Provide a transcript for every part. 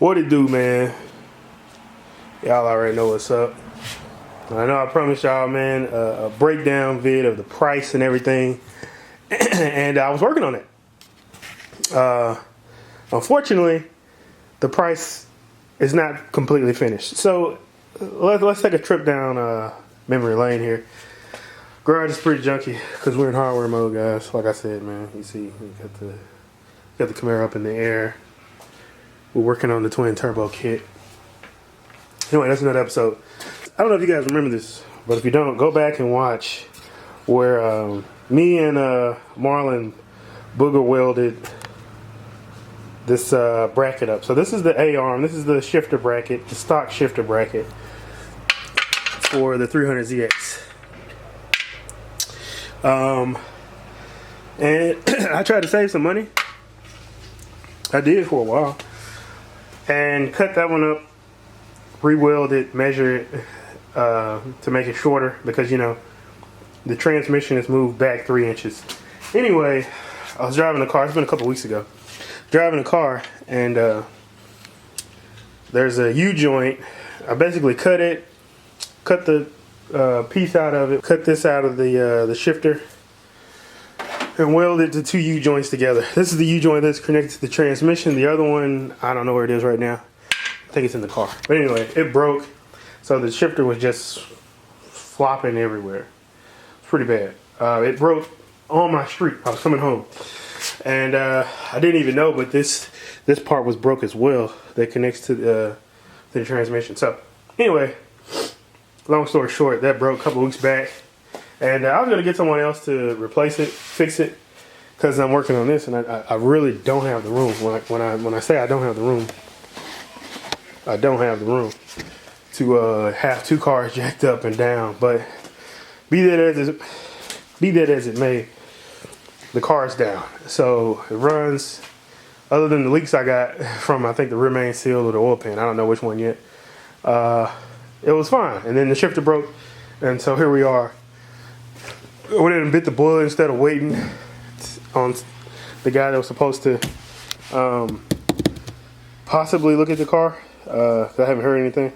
What it do, man? Y'all already know what's up. I know I promised y'all, man, a breakdown vid of the price and everything, and I was working on it. Unfortunately, the price is not completely finished. So let's take a trip down memory lane here. Garage is pretty junky because we're in hardware mode, guys. Like I said, man, you see, we got the Camaro up in the air. We're working on the twin turbo kit. Anyway, that's another episode. I don't know if you guys remember this, but if you don't, go back and watch where me and Marlon booger welded this bracket up. So this is the A-arm. This is the shifter bracket, the stock shifter bracket for the 300ZX. And I tried to save some money. I did for a while. And cut that one up, re-weld it, measure it to make it shorter because, you know, the transmission is moved back 3 inches. Anyway, I was driving the car. It's been a couple weeks ago. Driving the car, and there's a U-joint. I basically cut the piece out of it, cut this out of the shifter, and welded the two U-joints together. This is the U-joint that's connected to the transmission. The other one, I don't know where it is right now. I think it's in the car. But anyway, it broke, so the shifter was just flopping everywhere. It's pretty bad. It broke on my street. I was coming home, and I didn't even know, but this part was broke as well. That connects to the transmission. So anyway, long story short, that broke a couple weeks back. And I was going to get someone else to replace it, fix it, because I'm working on this, and I really don't have the room. When I say I don't have the room, I don't have the room to have two cars jacked up and down. But be that as it may, the car's down. So it runs, other than the leaks I got from, I think, the rear main seal or the oil pan. I don't know which one yet. It was fine. And then the shifter broke, and so here we are. I went in and bit the bullet instead of waiting on the guy that was supposed to possibly look at the car. I haven't heard anything.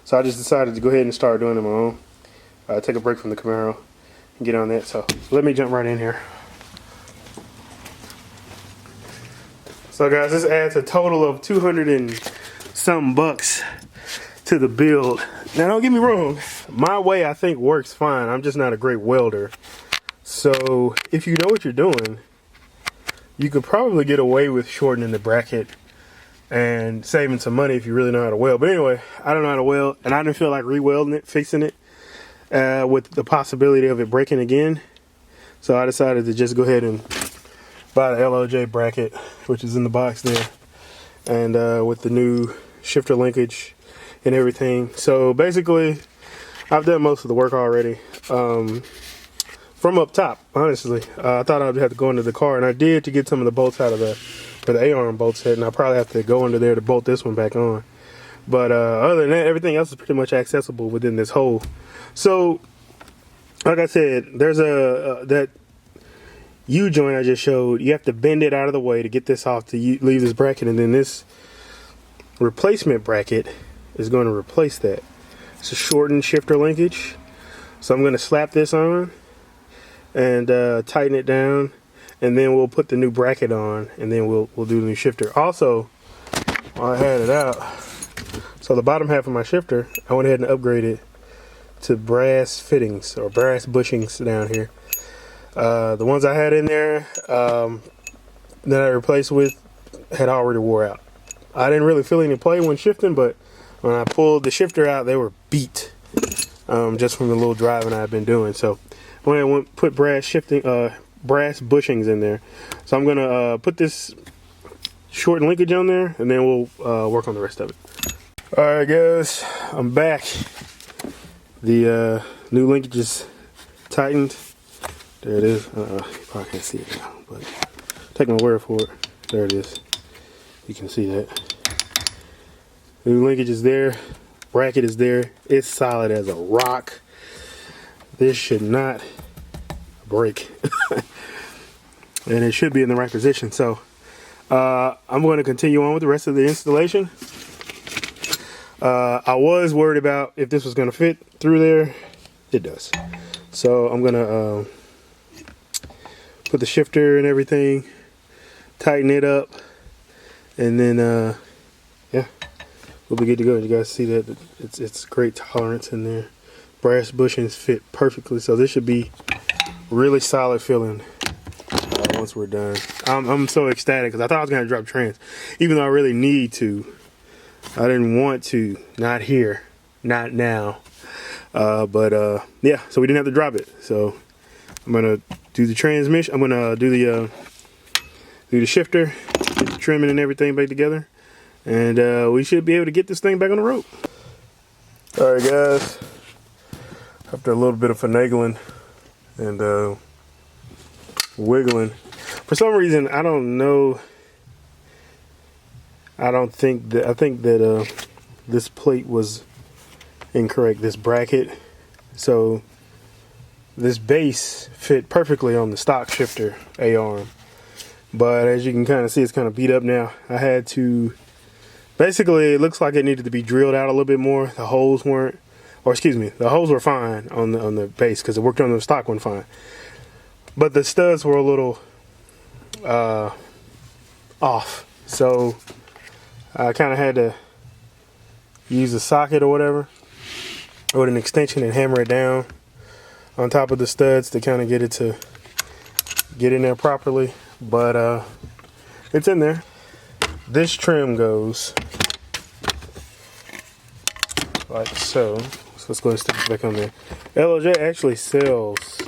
So I just decided to go ahead and start doing it on my own. Take a break from the Camaro and get on that. So let me jump right in here. So guys, this adds a total of 200 and some bucks to the build. Now don't get me wrong, my way I think works fine. I'm just not a great welder. So if you know what you're doing, you could probably get away with shortening the bracket and saving some money if you really know how to weld. But anyway, I don't know how to weld, and I didn't feel like re-welding it, fixing it, with the possibility of it breaking again. So I decided to just go ahead and buy the LOJ bracket, which is in the box there, and with the new shifter linkage and everything. So basically, I've done most of the work already. From up top, honestly, I thought I'd have to go into the car, and I did to get some of the bolts out of where the A-arm bolts hit, and I probably have to go under there to bolt this one back on. But other than that, everything else is pretty much accessible within this hole. So, like I said, there's that U-joint I just showed. You have to bend it out of the way to get this off to leave this bracket, and then this replacement bracket is going to replace that. It's a shortened shifter linkage. So I'm going to slap this on and tighten it down, and then we'll put the new bracket on, and then we'll do the new shifter. Also, while I had it out, so the bottom half of my shifter, I went ahead and upgraded to brass fittings or brass bushings down here. The ones I had in there that I replaced with had already wore out. I didn't really feel any play when shifting, but when I pulled the shifter out, they were beat just from the little driving I've been doing. So I went and put brass bushings in there. So I'm gonna put this shortened linkage on there, and then we'll work on the rest of it. All right, guys, I'm back. The new linkage is tightened. There it is. You probably can't see it now, but take my word for it. There it is. You can see that. The new linkage is there. Bracket is there. It's solid as a rock. This should not break. And it should be in the right position. So I'm going to continue on with the rest of the installation. I was worried about if this was gonna fit through there. It does. So I'm gonna put the shifter and everything, tighten it up, and then yeah, we'll be good to go. You guys see that it's great tolerance in there. Brass bushings fit perfectly, so this should be really solid feeling once we're done. I'm so ecstatic because I thought I was gonna drop trans, even though I really need to. I didn't want to, not here, not now. But yeah, so we didn't have to drop it. So I'm gonna do the transmission. I'm gonna do the shifter, get the trimming and everything back together, and we should be able to get this thing back on the road. All right, guys. After a little bit of finagling and wiggling, for some reason I don't know. I think that this plate was incorrect, this bracket. So this base fit perfectly on the stock shifter A-arm, but as you can kind of see, it's kind of beat up now. I had to, basically it looks like it needed to be drilled out a little bit more. The holes weren't, or excuse me, the holes were fine on the base because it worked on the stock one fine, but the studs were a little off. So I kind of had to use a socket or whatever with an extension and hammer it down on top of the studs to kind of get it to get in there properly. But it's in there. This trim goes like so. So let's go ahead and stick it back on there. LOJ actually sells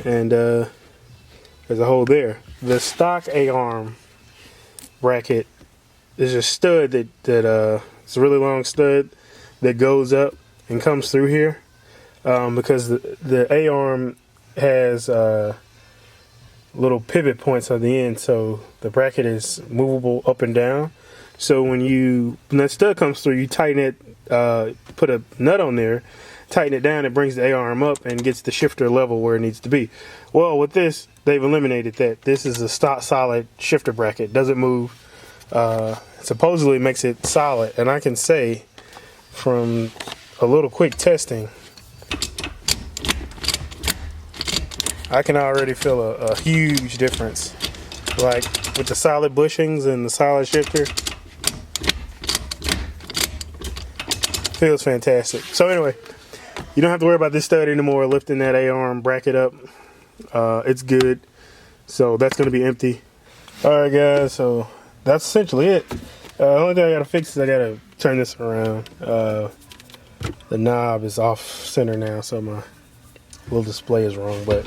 and there's a hole there. The stock A-arm bracket is a stud that it's a really long stud that goes up and comes through here because the A-arm has little pivot points on the end, so the bracket is movable up and down. So when that stud comes through, you tighten it, put a nut on there, tighten it down, it brings the A-arm up and gets the shifter level where it needs to be. Well, with this, they've eliminated that. This is a stock solid shifter bracket. Doesn't move. Supposedly makes it solid. And I can say from a little quick testing, I can already feel a huge difference. Like with the solid bushings and the solid shifter. Feels fantastic. So anyway, you don't have to worry about this stud anymore lifting that A-arm bracket up. It's good. So that's going to be empty. Alright guys, so that's essentially it. The only thing I got to fix is I got to turn this around. The knob is off center now, so my little display is wrong, but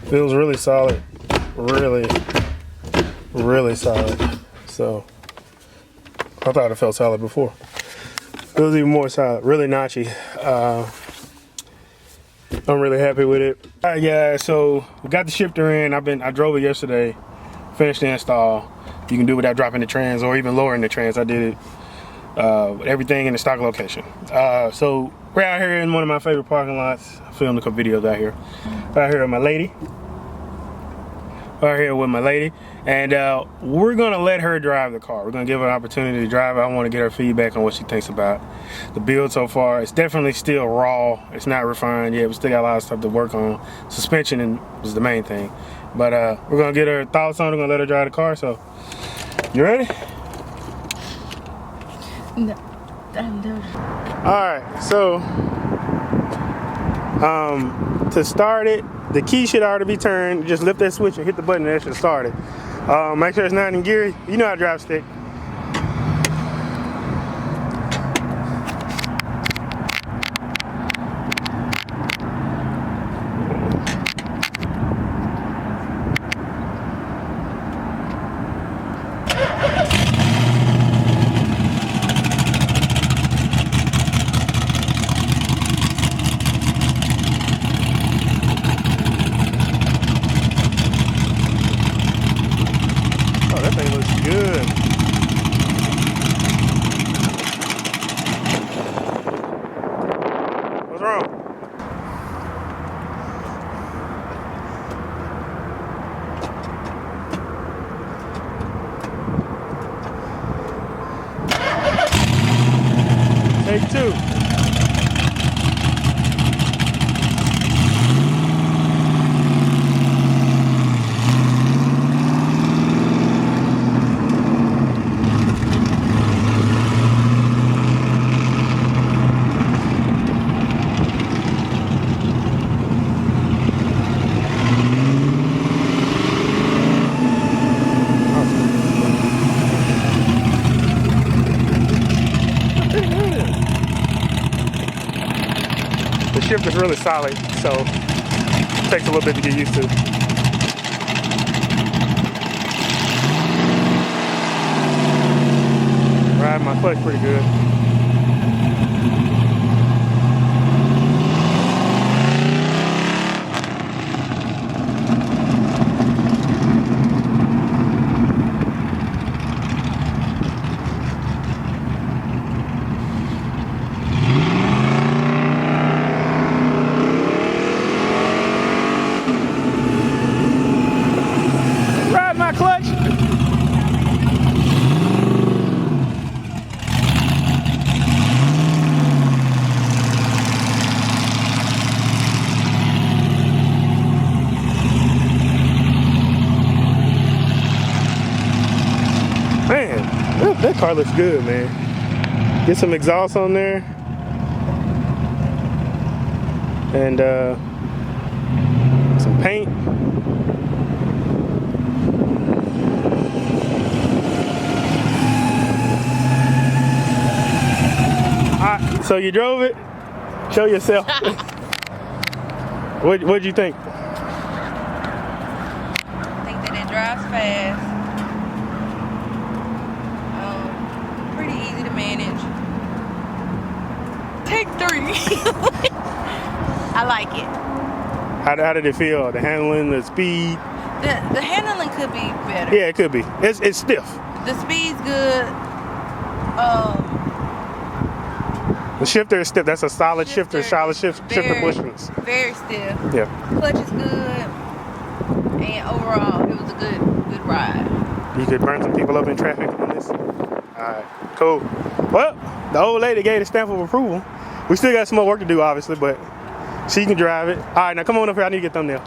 feels really solid. Really, really solid. So I thought it felt solid before. Feels even more solid. Really notchy. I'm really happy with it. All right, guys. So we got the shifter in. I drove it yesterday. Finished the install. You can do it without dropping the trans or even lowering the trans. I did it with everything in the stock location. So we're out here in one of my favorite parking lots. I filmed a couple videos out here. Out here with my lady. Out here with my lady. And we're gonna let her drive the car. We're gonna give her an opportunity to drive it. I want to get her feedback on what she thinks about the build so far. It's definitely still raw. It's not refined yet. We still got a lot of stuff to work on. Suspension is the main thing. But we're gonna get her thoughts on it. We're gonna let her drive the car. So, you ready? No, I'm doing. All right. So, to start it, the key should already be turned. Just lift that switch and hit the button and that should start it. Make sure it's not in gear. You know how to drive stick. Oh, that thing looks good. too. The shift is really solid, so it takes a little bit to get used to. Riding my clutch pretty good. Ride my clutch. Man, that car looks good, man. Get some exhaust on there. And some paint. Alright, so you drove it? Show yourself. What'd you think? I think that it drives fast. Pretty easy to manage. Take 3. I like it. How did it feel? The handling, the speed? The handling could be better. Yeah, it could be. It's stiff. The speed's good. The shifter is stiff. That's a solid shifter shifter bushings. Very stiff. Yeah. Clutch is good. And overall, it was a good ride. You could burn some people up in traffic on this. Alright, cool. Well, the old lady gave the stamp of approval. We still got some more work to do, obviously, but she can drive it. Alright, now come on up here. I need to get thumbnail.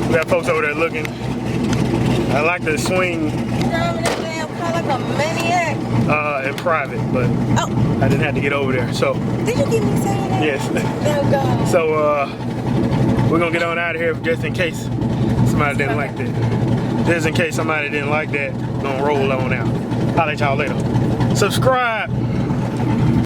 We got folks over there looking. I like the swing Driving that damn car like a maniac. in private, but Oh, I didn't have to get over there. So, did you get me saying that? yes. Oh, God. So, we're gonna get on out of here just in case somebody didn't like that. Just in case somebody didn't like that, gonna roll on out. I'll let y'all later. Subscribe.